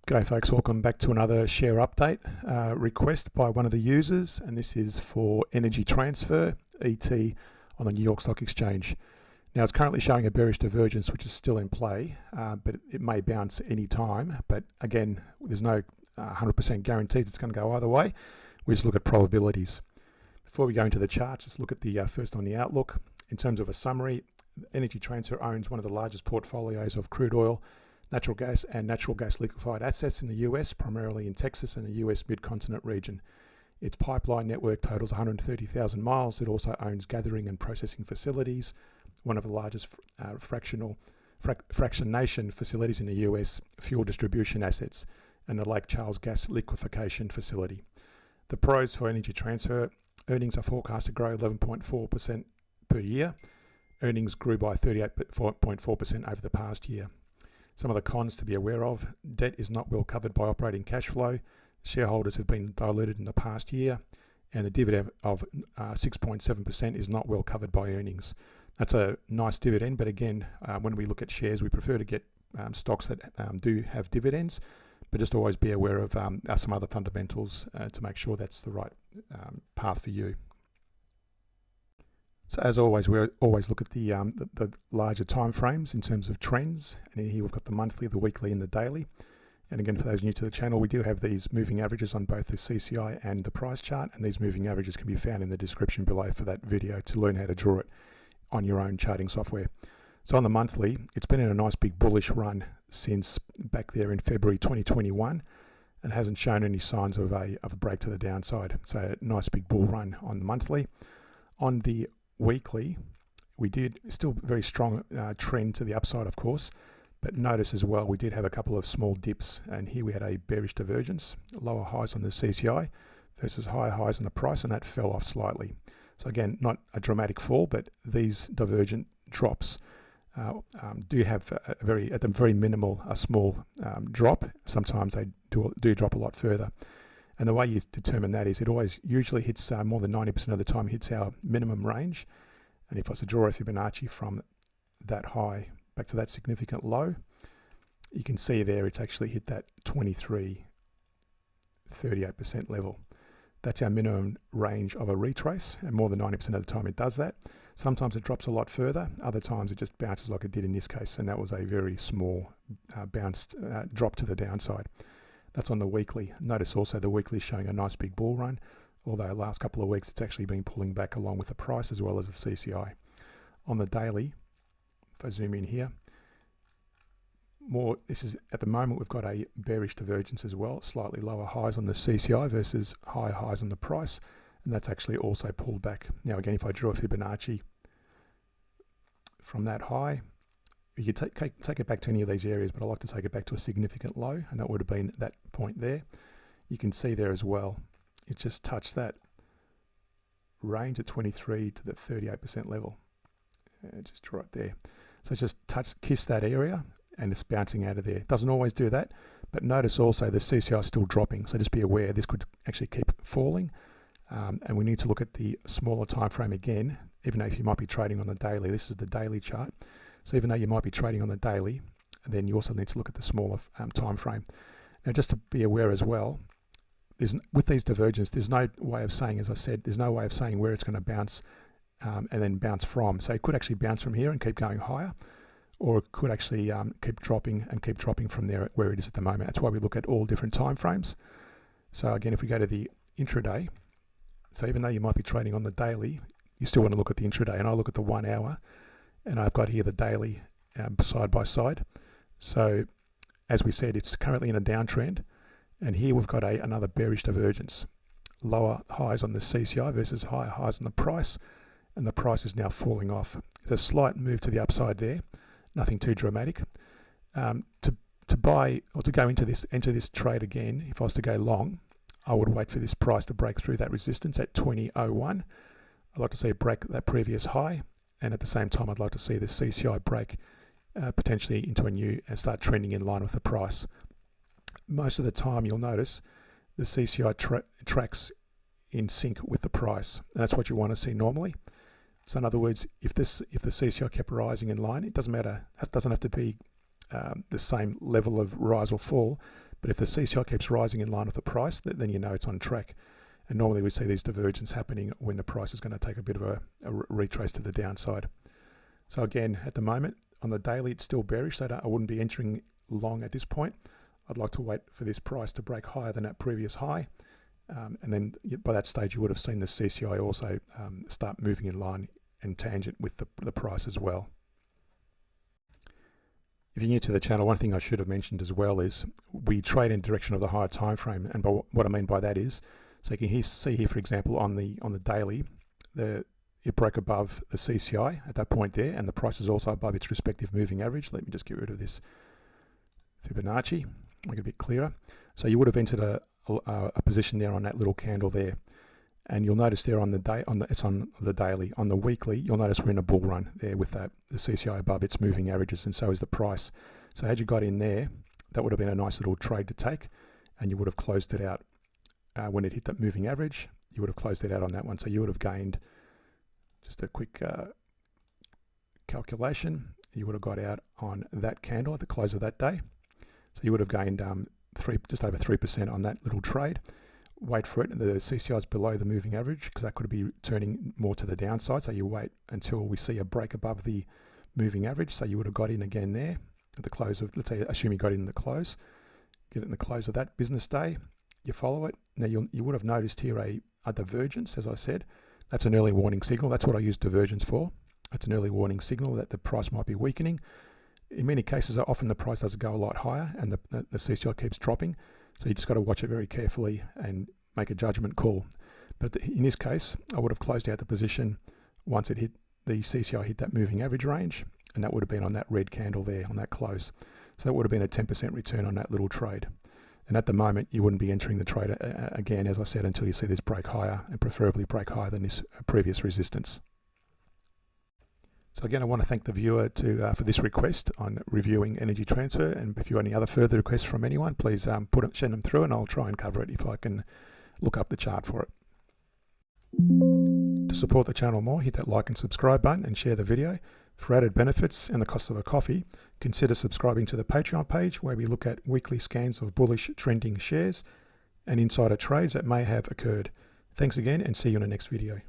G'day folks, welcome back to another share update request by one of the users, and this is for Energy Transfer, ET, on the New York Stock Exchange. Now it's currently showing a bearish divergence which is still in play, but it may bounce any time. But again, there's no 100% guarantees it's going to go either way. We just look at probabilities. Before we go into the charts, let's look at the first on the outlook. In terms of a summary, Energy Transfer owns one of the largest portfolios of crude oil, natural gas and natural gas liquefied assets in the US, primarily in Texas and the US mid-continent region. Its pipeline network totals 130,000 miles. It also owns gathering and processing facilities, one of the largest fractionation facilities in the US, fuel distribution assets, and the Lake Charles gas liquefaction facility. The pros for Energy Transfer: earnings are forecast to grow 11.4% per year. Earnings grew by 38.4% over the past year. Some of the cons to be aware of: debt is not well covered by operating cash flow, shareholders have been diluted in the past year, and the dividend of 6.7% is not well covered by earnings. That's a nice dividend, but again, when we look at shares, we prefer to get stocks that do have dividends, but just always be aware of some other fundamentals to make sure that's the right path for you. So as always, we always look at the larger time frames in terms of trends. And here we've got the monthly, the weekly, and the daily. And again, for those new to the channel, we do have these moving averages on both the CCI and the price chart. And these moving averages can be found in the description below for that video to learn how to draw it on your own charting software. So on the monthly, it's been in a nice big bullish run since back there in February 2021 and hasn't shown any signs of a break to the downside. So a nice big bull run on the monthly. On the weekly, we did still very strong trend to the upside, of course, but notice as well we did have a couple of small dips, and here we had a bearish divergence, lower highs on the CCI versus higher highs on the price, and that fell off slightly. So again, not a dramatic fall, but these divergent drops do have at the very minimal a small drop. Sometimes they do drop a lot further. And the way you determine that is it always usually hits more than 90% of the time hits our minimum range. And if I was to draw a Fibonacci from that high back to that significant low, you can see there it's actually hit that 38% level. That's our minimum range of a retrace, and more than 90% of the time it does that. Sometimes it drops a lot further, other times it just bounces like it did in this case, and that was a very small drop to the downside. That's on the weekly. Notice also the weekly is showing a nice big bull run, although the last couple of weeks it's actually been pulling back along with the price as well as the CCI. On the daily, if I zoom in here, this is at the moment we've got a bearish divergence as well, slightly lower highs on the CCI versus higher highs on the price, and that's actually also pulled back. Now again, if I draw a Fibonacci from that high, you could take it back to any of these areas, but I like to take it back to a significant low, and that would have been that point there. You can see there as well, it just touched that range at 23 to the 38% level. Just right there. So it's just kissed that area, and it's bouncing out of there. It doesn't always do that, but notice also the CCI is still dropping, so just be aware this could actually keep falling. And we need to look at the smaller time frame again, even though if you might be trading on the daily. This is the daily chart. So even though you might be trading on the daily, then you also need to look at the smaller time frame. Now, just to be aware as well, with these divergences, there's no way of saying, as I said, there's no way of saying where it's going to bounce and then bounce from. So it could actually bounce from here and keep going higher, or it could actually keep dropping from there where it is at the moment. That's why we look at all different time frames. So again, if we go to the intraday, so even though you might be trading on the daily, you still want to look at the intraday, and I look at the 1 hour. And I've got here the daily side by side. So as we said, it's currently in a downtrend. And here we've got another bearish divergence. Lower highs on the CCI versus higher highs on the price. And the price is now falling off. There's a slight move to the upside there. Nothing too dramatic. To buy or to go into this trade again, if I was to go long, I would wait for this price to break through that resistance at 20.01. I'd like to see it break that previous high. And at the same time, I'd like to see the CCI break potentially into a new and start trending in line with the price. Most of the time, you'll notice the CCI tracks in sync with the price, and that's what you want to see normally. So in other words, if the CCI kept rising in line, it doesn't matter. It doesn't have to be the same level of rise or fall, But if the CCI keeps rising in line with the price, then you know it's on track. And normally we see these divergences happening when the price is going to take a bit of a retrace to the downside. So again, at the moment, on the daily, it's still bearish, so I wouldn't be entering long at this point. I'd like to wait for this price to break higher than that previous high. And then by that stage, you would have seen the CCI also start moving in line and tangent with the price as well. If you're new to the channel, one thing I should have mentioned as well is we trade in direction of the higher time frame. And what I mean by that is, so you can see here, for example, on the daily, it broke above the CCI at that point there, and the price is also above its respective moving average. Let me just get rid of this Fibonacci, make it a bit clearer. So you would have entered a position there on that little candle there. And you'll notice there on the day, it's on the daily. On the weekly, you'll notice we're in a bull run there with the CCI above its moving averages, and so is the price. So had you got in there, that would have been a nice little trade to take, and you would have closed it out when it hit that moving average. You would have closed it out on that one, so you would have gained, just a quick calculation, you would have got out on that candle at the close of that day. So you would have gained just over 3% on that little trade. Wait for it. The CCI is below the moving average because that could be turning more to the downside. So you wait until we see a break above the moving average. So you would have got in again there at the close of, let's say, assume you got in the close. Get it in the close of that business day. You follow it. Now you would have noticed here a divergence, as I said. That's an early warning signal. That's what I use divergence for. It's an early warning signal that the price might be weakening. In many cases, often the price doesn't go a lot higher and the CCI keeps dropping. So you just got to watch it very carefully and make a judgment call. But in this case, I would have closed out the position once it hit the CCI hit that moving average range, and that would have been on that red candle there on that close. So that would have been a 10% return on that little trade. And at the moment, you wouldn't be entering the trade again, as I said, until you see this break higher, and preferably break higher than this previous resistance. So again, I want to thank the viewer for this request on reviewing Energy Transfer. And if you have any other further requests from anyone, please send them through, and I'll try and cover it if I can look up the chart for it. To support the channel more, hit that like and subscribe button and share the video. For added benefits and the cost of a coffee, consider subscribing to the Patreon page, where we look at weekly scans of bullish trending shares and insider trades that may have occurred. Thanks again, and see you in the next video.